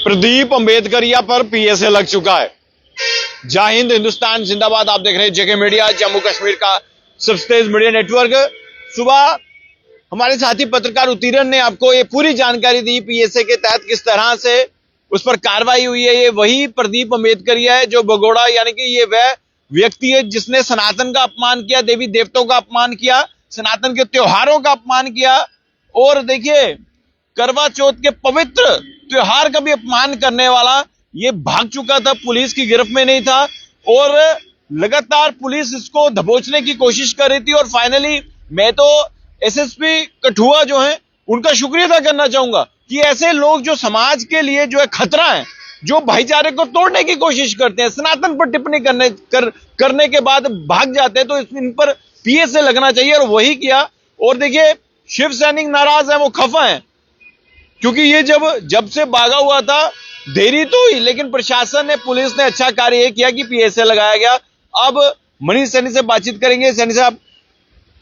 प्रदीप अम्बेडकरिया पर पीएसए लग चुका है। जय हिंद, हिंदुस्तान जिंदाबाद। आप देख रहे हैं जेके मीडिया, जम्मू कश्मीर का सबसे तेज मीडिया नेटवर्क। सुबह हमारे साथी पत्रकार उत्तीरण ने आपको ये पूरी जानकारी दी पीएसए के तहत किस तरह से उस पर कार्रवाई हुई है। ये वही प्रदीप अम्बेडकरिया है जो भगोड़ा, यानी कि ये वह व्यक्ति है जिसने सनातन का अपमान किया, देवी देवताओं का अपमान किया, सनातन के त्योहारों का अपमान किया। और देखिए, करवा चौथ के पवित्र त्योहार का भी अपमान करने वाला ये भाग चुका था, पुलिस की गिरफ्त में नहीं था और लगातार पुलिस इसको दबोचने की कोशिश कर रही थी। और फाइनली मैं तो एसएसपी कठुआ जो है उनका शुक्रिया अदा करना चाहूंगा कि ऐसे लोग जो समाज के लिए जो है खतरा है, जो भाईचारे को तोड़ने की कोशिश करते हैं, सनातन पर टिप्पणी करने के बाद भाग जाते हैं, तो इन पर पीएसए लगना चाहिए और वही किया। और देखिए, शिव सैनिक नाराज है, वो खफा है क्योंकि ये जब से भागा हुआ था, देरी तो हुई लेकिन प्रशासन ने, पुलिस ने अच्छा कार्य किया कि पीएसए लगाया गया। अब मनीष सैनी से बातचीत करेंगे। सैनी साहब,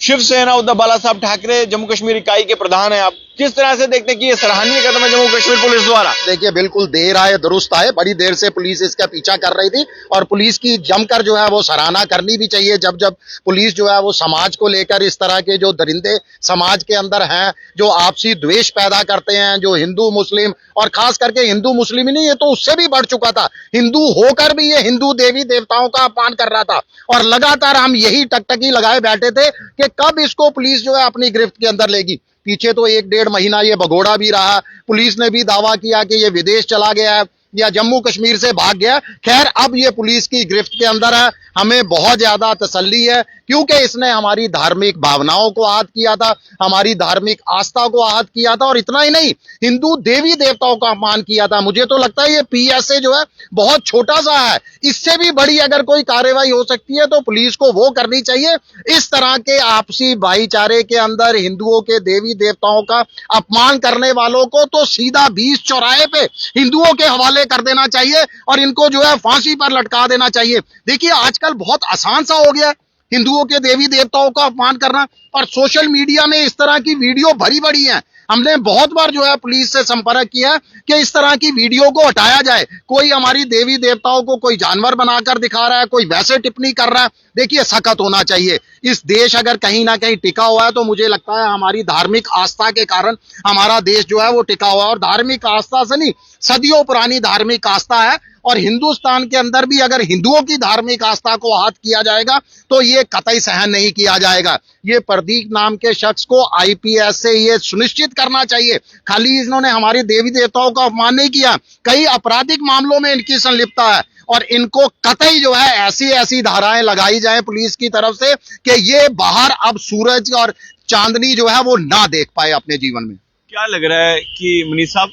शिवसेना उद्धव बाला साहब ठाकरे जम्मू कश्मीर इकाई के प्रधान हैं, आप किस तरह से देखते हैं कि ये सराहनीय कदम है जम्मू कश्मीर पुलिस द्वारा? देखिए, बिल्कुल देर आए दुरुस्त आए। बड़ी देर से पुलिस इसका पीछा कर रही थी और पुलिस की जमकर जो है वो सराहना करनी भी चाहिए। जब जब पुलिस जो है वो समाज को लेकर, इस तरह के जो दरिंदे समाज के अंदर हैं, जो आपसी द्वेष पैदा करते हैं, जो हिंदू मुस्लिम, और खास करके हिंदू मुस्लिम ही नहीं, ये तो उससे भी बढ़ चुका था, हिंदू होकर भी ये हिंदू देवी देवताओं का अपमान कर रहा था। और लगातार हम यही टकटकी लगाए बैठे थे कि कब इसको पुलिस जो है अपनी गिरफ्त के अंदर लेगी। पीछे तो 1-1.5 महीना ये भगोड़ा भी रहा, पुलिस ने भी दावा किया कि ये विदेश चला गया है या जम्मू कश्मीर से भाग गया। खैर, अब ये पुलिस की गिरफ्त के अंदर है, हमें बहुत ज्यादा तसल्ली है क्योंकि इसने हमारी धार्मिक भावनाओं को आहत किया था, हमारी धार्मिक आस्था को आहत किया था और इतना ही नहीं, हिंदू देवी देवताओं का अपमान किया था। मुझे तो लगता है ये पीएसए जो है बहुत छोटा सा है, इससे भी बड़ी अगर कोई कार्रवाई हो सकती है तो पुलिस को वो करनी चाहिए। इस तरह के आपसी भाईचारे के अंदर हिंदुओं के देवी देवताओं का अपमान करने वालों को तो सीधा 20 चौराहे पे हिंदुओं के हवाले कर देना चाहिए और इनको जो है फांसी पर लटका देना चाहिए। देखिए, आजकल बहुत आसान सा हो गया है हिंदुओं के देवी देवताओं का अपमान करना, और सोशल मीडिया में इस तरह की वीडियो भरी पड़ी है। हमने बहुत बार जो है पुलिस से संपर्क किया कि इस तरह की वीडियो को हटाया जाए। कोई हमारी देवी देवताओं को कोई जानवर बनाकर दिखा रहा है, कोई वैसे टिप्पणी कर रहा है। देखिए, सख्त होना चाहिए। इस देश अगर कहीं ना कहीं टिका हुआ है तो मुझे लगता है हमारी धार्मिक आस्था के कारण हमारा देश जो है वो टिका हुआ है। और धार्मिक आस्था से नहीं, सदियों पुरानी धार्मिक आस्था है और हिंदुस्तान के अंदर भी अगर हिंदुओं की धार्मिक आस्था को आहत किया जाएगा तो ये कतई सहन नहीं किया जाएगा। ये प्रदीप नाम के शख्स को आईपीएस से ये सुनिश्चित करना चाहिए, खाली इन्होंने हमारे देवी देवताओं का अपमान नहीं किया, कई आपराधिक मामलों में इनकी संलिप्तता है और इनको कतई जो है ऐसी धाराएं लगाई जाए पुलिस की तरफ से कि ये बाहर अब सूरज और चांदनी जो है वो ना देख पाए अपने जीवन में। क्या लग रहा है कि मनीष साहब,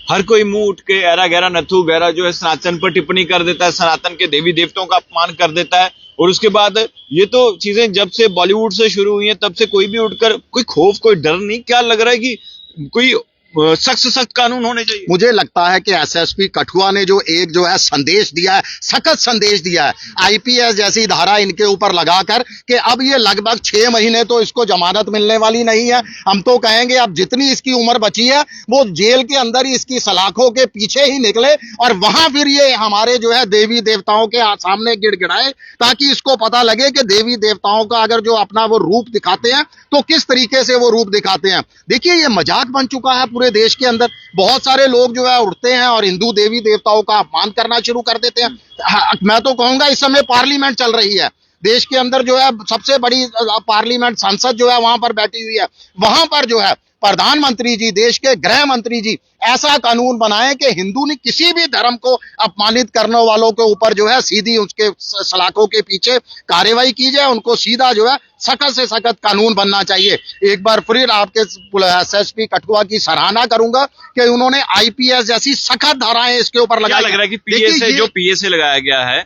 हर कोई मुंह उठ के ऐरा गहरा नथु गहरा जो है सनातन पर टिप्पणी कर देता है, सनातन के देवी देवताओं का अपमान कर देता है। और उसके बाद ये तो चीजें जब से बॉलीवुड से शुरू हुई हैं तब से कोई भी उठकर, कोई खौफ, कोई डर नहीं। क्या लग रहा है कि कोई सख्त कानून होने चाहिए? मुझे लगता है कि एसएसपी कठुआ ने जो है संदेश दिया है, सख्त संदेश दिया है, आईपीएस जैसी धारा इनके ऊपर लगाकर कि अब ये लगभग 6 महीने तो इसको जमानत मिलने वाली नहीं है। हम तो कहेंगे अब जितनी इसकी उम्र बची है वो जेल के अंदर ही इसकी सलाखों के पीछे ही निकले और वहां फिर ये हमारे जो है देवी देवताओं के सामने गिड़गिड़ाए, ताकि इसको पता लगे कि देवी देवताओं का अगर जो अपना वो रूप दिखाते हैं तो किस तरीके से वो रूप दिखाते हैं। देखिए, ये मजाक बन चुका है पूरे देश के अंदर। बहुत सारे लोग जो है उठते हैं और हिंदू देवी देवताओं का अपमान करना शुरू कर देते हैं। मैं तो कहूंगा इस समय पार्लियामेंट चल रही है, देश के अंदर जो है सबसे बड़ी पार्लियामेंट, संसद जो है वहां पर बैठी हुई है, वहां पर जो है प्रधानमंत्री जी, देश के गृह मंत्री जी ऐसा कानून बनाए कि हिंदू ने किसी भी धर्म को अपमानित करने वालों के ऊपर जो है सीधी उसके सलाखों के पीछे कार्रवाई की जाए, उनको सीधा जो है सख्त से सख्त कानून बनना चाहिए। एक बार फिर आपके एसएसपी कठुआ की सराहना करूंगा कि उन्होंने आईपीएस जैसी सख्त धाराएं इसके ऊपर लगाई। क्या लग रहा है कि पीएसए जो पीएसए लगाया गया है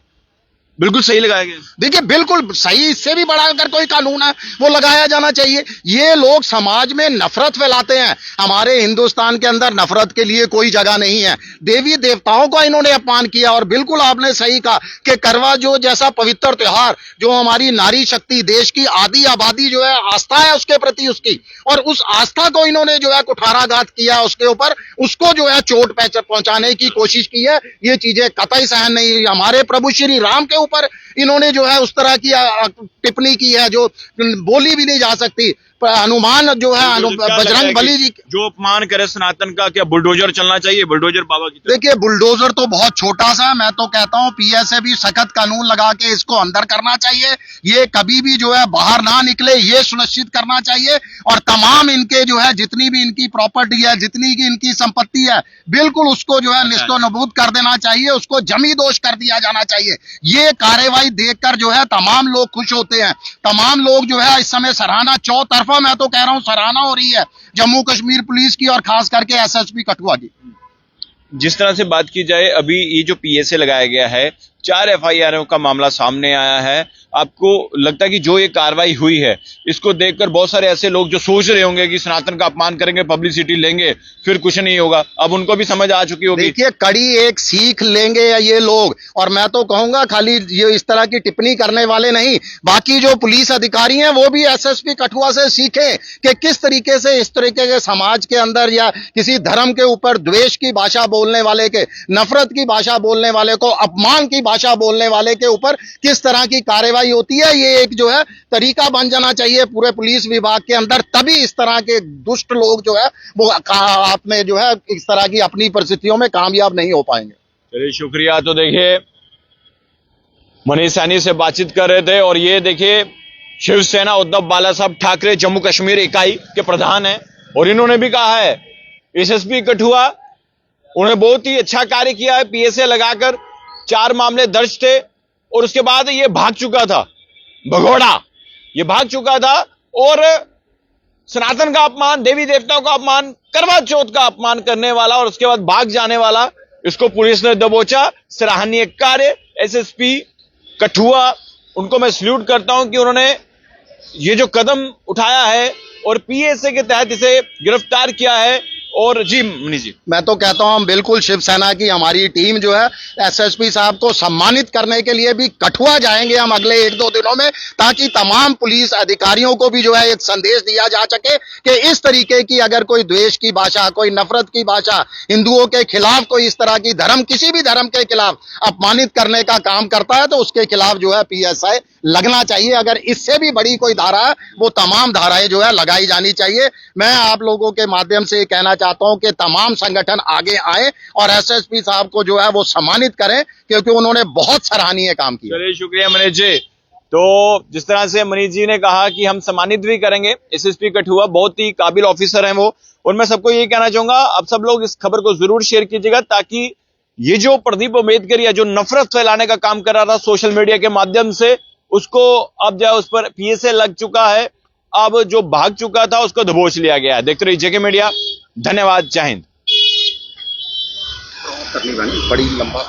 बिल्कुल सही लगाया गया। देखिए बिल्कुल सही, इससे भी बड़ा अगर कोई कानून है वो लगाया जाना चाहिए। ये लोग समाज में नफरत फैलाते हैं। हमारे हिंदुस्तान के अंदर नफरत के लिए कोई जगह नहीं है। देवी देवताओं का इन्होंने अपमान किया। और बिल्कुल आपने सही कहा कि करवा जो जैसा पवित्र त्योहार, जो हमारी नारी शक्ति, देश की आधी आबादी जो है आस्था है उसके प्रति उसकी, और उस आस्था को इन्होंने जो है कुठाराघात किया उसके ऊपर, उसको जो है चोट पहुंचाने की कोशिश की है। ये चीजें कतई सहन नहीं। हमारे प्रभु श्री राम के ऊपर इन्होंने जो है उस तरह की टिप्पणी की है जो बोली भी नहीं जा सकती। हनुमान जो है बजरंग बली जी जो अपमान करे सनातन का, क्या बुलडोजर चलना चाहिए, बुलडोजर बाबा की तरह? देखिए बुलडोजर तो बहुत छोटा सा है। मैं तो कहता हूं पीएसए भी सख्त कानून लगा के इसको अंदर करना चाहिए। ये कभी भी जो है बाहर ना निकले, ये सुनिश्चित करना चाहिए। और तमाम इनके जो है जितनी भी इनकी प्रॉपर्टी है, जितनी की इनकी संपत्ति है, बिल्कुल उसको जो है निस्तो नबूद कर देना चाहिए। उसको जमी दोष कर दिया जाना चाहिए। ये कार्यवाही देखकर जो है तमाम लोग खुश होते हैं। तमाम लोग जो है इस समय सराहना, चौतरफा मैं तो कह रहा हूं सराहना हो रही है जम्मू कश्मीर पुलिस की और खास करके एसएसपी कठुआ की। जिस तरह से बात की जाए, अभी ये जो पीएसए लगाया गया है, 4 एफआईआर का मामला सामने आया है। आपको लगता है कि जो ये कार्रवाई हुई है इसको देखकर बहुत सारे ऐसे लोग जो सोच रहे होंगे कि सनातन का अपमान करेंगे, पब्लिसिटी लेंगे, फिर कुछ नहीं होगा, अब उनको भी समझ आ चुकी होगी? देखिए कड़ी एक सीख लेंगे ये लोग। और मैं तो कहूंगा खाली ये इस तरह की टिप्पणी करने वाले नहीं, बाकी जो पुलिस अधिकारी हैं वो भी एसएसपी कठुआ से सीखें कि किस तरीके से इस तरीके के समाज के अंदर या किसी धर्म के ऊपर द्वेष की भाषा बोलने वाले के, नफरत की भाषा बोलने वाले को, अपमान की भाषा बोलने वाले के ऊपर किस तरह की कार्रवाई होती है। ये एक जो है तरीका बन जाना चाहिए पूरे पुलिस विभाग के अंदर। तभी इस तरह के दुष्ट लोग जो है वो आप में जो है इस तरह की अपनी परिस्थितियों में कामयाब नहीं हो पाएंगे। चलिए शुक्रिया। तो देखिए मनीष सैनी से बातचीत कर रहे थे। और ये देखिए शिवसेना उद्धव बाला साहब ठाकरे जम्मू कश्मीर इकाई के प्रधान हैं, और इन्होंने भी कहा है एसएसपी कठुआ उन्होंने बहुत ही अच्छा कार्य किया है। पीएसए लगाकर 4 मामले दर्ज थे और उसके बाद ये भाग चुका था, भगोड़ा ये भाग चुका था और सनातन का अपमान, देवी देवताओं का अपमान, करवा चौथ का अपमान करने वाला और उसके बाद भाग जाने वाला, इसको पुलिस ने दबोचा। सराहनीय कार्य एसएसपी कठुआ, उनको मैं सल्यूट करता हूं कि उन्होंने ये जो कदम उठाया है और पीएसए के तहत इसे गिरफ्तार किया है। और जी मनीष जी, मैं तो कहता हूं हम बिल्कुल शिवसेना की हमारी टीम जो है एसएसपी साहब को सम्मानित करने के लिए भी कठुआ जाएंगे हम अगले 1-2 दिनों में, ताकि तमाम पुलिस अधिकारियों को भी जो है एक संदेश दिया जा सके कि इस तरीके की अगर कोई द्वेष की भाषा, कोई नफरत की भाषा, हिंदुओं के खिलाफ कोई इस तरह की धर्म, किसी भी धर्म के खिलाफ अपमानित करने का काम करता है तो उसके खिलाफ जो है पीएसआई लगना चाहिए। अगर इससे भी बड़ी कोई धारा है वो तमाम धाराएं जो है लगाई जानी चाहिए। मैं आप लोगों के माध्यम से कहना चाहता हूं कि तमाम संगठन आगे आए और एसएसपी साहब को जो है वो सम्मानित करें, क्योंकि उन्होंने बहुत सराहनीय काम किया। चलिए शुक्रिया मनीष जी। तो जिस तरह से मनीष जी ने कहा कि हम सम्मानित भी करेंगे, एसएसपी कठुआ बहुत ही काबिल ऑफिसर हैं वो, और मैं सबको यही कहना चाहूंगा अब सब लोग इस खबर को जरूर शेयर कीजिएगा, ताकि ये जो प्रदीप अम्बेडकर या जो नफरत फैलाने का काम कर रहा था सोशल मीडिया के माध्यम से, उसको अब जो है उस पर पीएसए लग चुका है। अब जो भाग चुका था उसको दबोच लिया गया है। देखते रहिए जेके मीडिया। धन्यवाद। जय हिंद। बड़ी लंबा